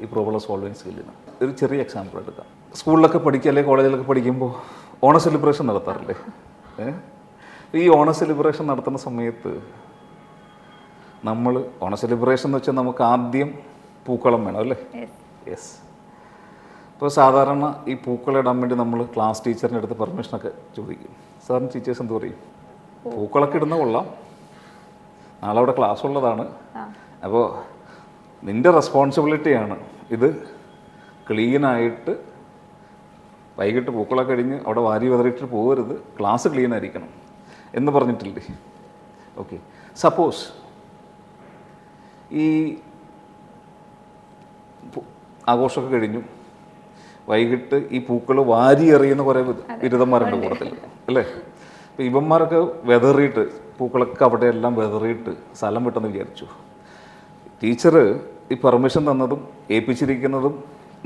ഈ problem solving സ്കില്ലിന്. ഒരു ചെറിയ എക്സാമ്പിൾ എടുക്കാം. സ്കൂളിലൊക്കെ പഠിക്കുക അല്ലെങ്കിൽ കോളേജിലൊക്കെ പഠിക്കുമ്പോൾ ഓണ സെലിബ്രേഷൻ നടത്താറില്ലേ? ഈ ഓണ സെലിബ്രേഷൻ നടത്തുന്ന സമയത്ത് നമ്മൾ ഓണ സെലിബ്രേഷൻ എന്ന് വെച്ചാൽ നമുക്ക് ആദ്യം പൂക്കളം വേണം അല്ലേ? യെസ്. ഇപ്പോൾ സാധാരണ ഈ പൂക്കളം ഇടാൻ വേണ്ടി നമ്മൾ ക്ലാസ് ടീച്ചറിൻ്റെ അടുത്ത് പെർമിഷനൊക്കെ ചോദിക്കും. സാറിന് ടീച്ചേഴ്സ് എന്ത് പറയും? പൂക്കളൊക്കെ ഇടുന്ന കൊള്ളാം, നാളെ അവിടെ ക്ലാസ് ഉള്ളതാണ്, അപ്പോൾ നിൻ്റെ റെസ്പോൺസിബിലിറ്റിയാണ് ഇത് ക്ലീനായിട്ട് വൈകിട്ട് പൂക്കളൊക്കെ കഴിഞ്ഞ് അവിടെ വാരി വെതറിയിട്ട് പോകരുത്, ക്ലാസ് ക്ലീൻ ആയിരിക്കണം എന്ന് പറഞ്ഞിട്ടില്ലേ? ഓക്കെ, സപ്പോസ് ഈ ആഘോഷമൊക്കെ കഴിഞ്ഞു വൈകിട്ട് ഈ പൂക്കൾ വാരി എറിയുന്ന കുറേ ബിരുദന്മാരുണ്ട് കൂട്ടത്തിൽ അല്ലേ? അപ്പോൾ ഇവന്മാരൊക്കെ വെതറിയിട്ട് പൂക്കളൊക്കെ അവിടെ എല്ലാം വെതറിയിട്ട് സ്ഥലം വിട്ടെന്ന് വിചാരിച്ചു. ടീച്ചർ ഈ പെർമിഷൻ തന്നതും ഏൽപ്പിച്ചിരിക്കുന്നതും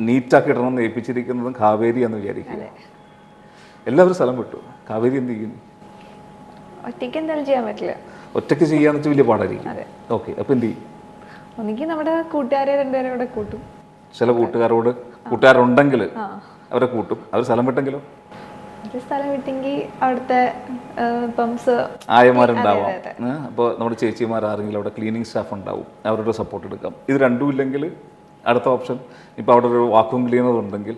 നീറ്റാക്കി ഇടണമെന്ന് ഏൽപ്പിച്ചിരിക്കുന്നതും കാവേരി എന്ന് വിചാരിക്കുക. എല്ലാവരും സ്ഥലം വിട്ടു. കാവേരി എന്ത് ചെയ്യും? ഒറ്റയ്ക്ക് എന്തായാലും ചെയ്യാൻ പറ്റില്ല. ഒറ്റയ്ക്ക് ചെയ്യാന്ന് വെച്ചാൽ വലിയ പാടായിരിക്കും. ഓക്കെ, അപ്പോൾ എന്ത് ചെയ്യും? ഒന്നെങ്കിൽ നമ്മുടെ കൂട്ടുകാരെ രണ്ടുപേരും ഇവിടെ കൂട്ടും. ചില കൂട്ടുകാരുണ്ടെങ്കിൽ അവരെ കൂട്ടും. അവർ സ്ഥലം വിട്ടെങ്കിലോ? സ്ഥലം വിട്ടെങ്കിൽ അവിടുത്തെ ആയമാരുണ്ടാവാം. അപ്പോൾ നമ്മുടെ ചേച്ചിമാർ ആരെങ്കിലും അവിടെ ക്ലീനിങ് സ്റ്റാഫ് ഉണ്ടാവും, അവരുടെ സപ്പോർട്ട് എടുക്കാം. ഇത് രണ്ടും ഇല്ലെങ്കിൽ അടുത്ത ഓപ്ഷൻ, ഇപ്പോൾ അവിടെ ഒരു വാക്വം ക്ലീനർ ഉണ്ടെങ്കിൽ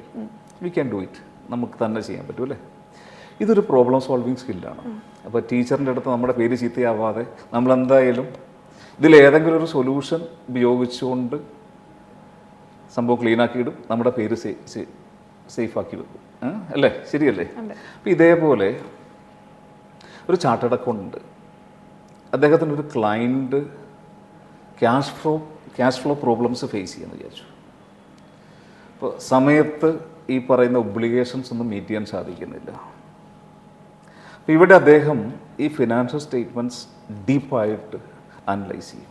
വി ക്യാൻ ഡു ഇറ്റ്, നമുക്ക് തന്നെ ചെയ്യാൻ പറ്റും അല്ലേ? ഇതൊരു പ്രോബ്ലം സോൾവിങ് സ്കില്ലാണ്. അപ്പോൾ ടീച്ചറിൻ്റെ അടുത്ത് നമ്മുടെ പേര് ചീത്തയാവാതെ നമ്മളെന്തായാലും ഇതിലേതെങ്കിലും ഒരു സൊല്യൂഷൻ ഉപയോഗിച്ചുകൊണ്ട് സംഭവം ക്ലീനാക്കിയിടും, നമ്മുടെ പേര് സേഫാക്കി വെക്കും അല്ലേ? ശരിയല്ലേ? അപ്പം ഇതേപോലെ ഒരു ചാർട്ടേഡ് അക്കൗണ്ട് ഉണ്ട്. അദ്ദേഹത്തിൻ്റെ ഒരു client cash flow problems face ചെയ്യാമെന്ന് വിചാരിച്ചു. അപ്പോൾ സമയത്ത് ഈ പറയുന്ന ഒബ്ലിഗേഷൻസ് ഒന്നും മീറ്റ് ചെയ്യാൻ സാധിക്കുന്നില്ല. അപ്പോൾ ഇവിടെ അദ്ദേഹം ഈ ഫിനാൻഷ്യൽ സ്റ്റേറ്റ്മെൻറ്റ്സ് ഡീപ്പായിട്ട് അനലൈസ് ചെയ്യും.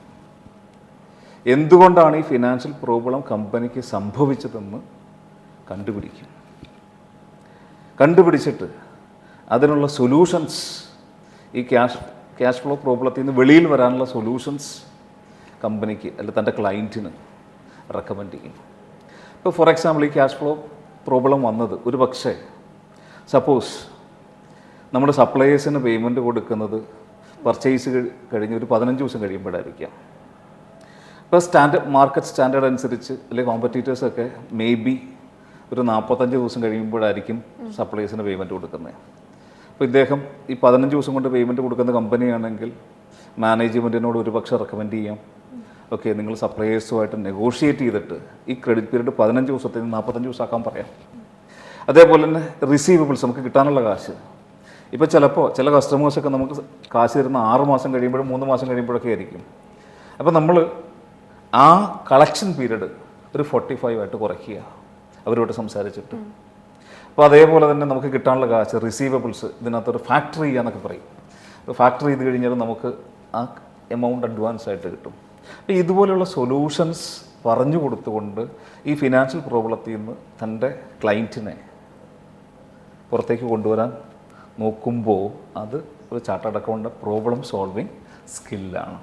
എന്തുകൊണ്ടാണ് ഈ ഫിനാൻഷ്യൽ പ്രോബ്ലം കമ്പനിക്ക് സംഭവിച്ചതെന്ന് കണ്ടുപിടിച്ചിട്ട് അതിനുള്ള സൊല്യൂഷൻസ്, ഈ ക്യാഷ് ഫ്ലോ പ്രോബ്ലത്തിൽ നിന്ന് വെളിയിൽ വരാനുള്ള സൊല്യൂഷൻസ് കമ്പനിക്ക് അല്ലെങ്കിൽ തൻ്റെ ക്ലയൻറ്റിന് റെക്കമെൻഡ് ചെയ്യും. ഇപ്പോൾ ഫോർ എക്സാമ്പിൾ ഈ ക്യാഷ് ഫ്ലോ പ്രോബ്ലം വന്നത് ഒരു പക്ഷേ സപ്പോസ് നമ്മുടെ സപ്ലയേഴ്സിന് പേയ്മെൻറ്റ് കൊടുക്കുന്നത് പർച്ചേസ് കഴിഞ്ഞ് ഒരു 15 ദിവസം കഴിയുമ്പോഴായിരിക്കാം. ഇപ്പോൾ മാർക്കറ്റ് സ്റ്റാൻഡേർഡ് അനുസരിച്ച് അല്ലെങ്കിൽ കോമ്പറ്റീറ്റേഴ്സൊക്കെ മേ ബി ഒരു 45 ദിവസം കഴിയുമ്പോഴായിരിക്കും സപ്ലൈസിന് പേയ്മെൻറ്റ് കൊടുക്കുന്നത്. അപ്പോൾ ഇദ്ദേഹം ഈ 15 ദിവസം കൊണ്ട് പേയ്മെൻറ്റ് കൊടുക്കുന്ന കമ്പനിയാണെങ്കിൽ മാനേജ്മെൻറ്റിനോട് ഒരു പക്ഷേ റെക്കമെൻഡ് ചെയ്യാം, ഓക്കെ നിങ്ങൾ സപ്ലയേഴ്സുമായിട്ട് നെഗോഷിയേറ്റ് ചെയ്തിട്ട് ഈ ക്രെഡിറ്റ് പീരീഡ് 15 ദിവസത്തിൽ നിന്ന് 45 ദിവസമാക്കാൻ പറയാം. അതേപോലെ തന്നെ റിസീവബിൾസ്, നമുക്ക് കിട്ടാനുള്ള കാശ്, ഇപ്പോൾ ചിലപ്പോൾ ചില കസ്റ്റമേഴ്സൊക്കെ നമുക്ക് കാശ് തരുന്ന 6 മാസം കഴിയുമ്പോഴും 3 മാസം കഴിയുമ്പോഴൊക്കെ ആയിരിക്കും. അപ്പോൾ നമ്മൾ ആ കളക്ഷൻ പീരീഡ് ഒരു 45 ആയിട്ട് കുറയ്ക്കുക അവരോട് സംസാരിച്ചിട്ട്. അപ്പോൾ അതേപോലെ തന്നെ നമുക്ക് കിട്ടാനുള്ള കാശ് റിസീവബിൾസ് ഇതിനകത്തൊരു ഫാക്ടറി ചെയ്യാന്നൊക്കെ പറയും. അപ്പോൾ ഫാക്ടറി ചെയ്ത് കഴിഞ്ഞാൽ നമുക്ക് ആ എമൗണ്ട് അഡ്വാൻസ് ആയിട്ട് കിട്ടും. അപ്പോൾ ഇതുപോലെയുള്ള സൊല്യൂഷൻസ് പറഞ്ഞു കൊടുത്തുകൊണ്ട് ഈ ഫിനാൻഷ്യൽ പ്രോബ്ലത്തിൽ നിന്ന് തൻ്റെ ക്ലയൻറ്റിനെ പുറത്തേക്ക് കൊണ്ടുവരാൻ നോക്കുമ്പോൾ അത് ഒരു ചാർട്ടേഡ് അക്കൗണ്ട് പ്രോബ്ലം സോൾവിങ് സ്കില്ലാണ്.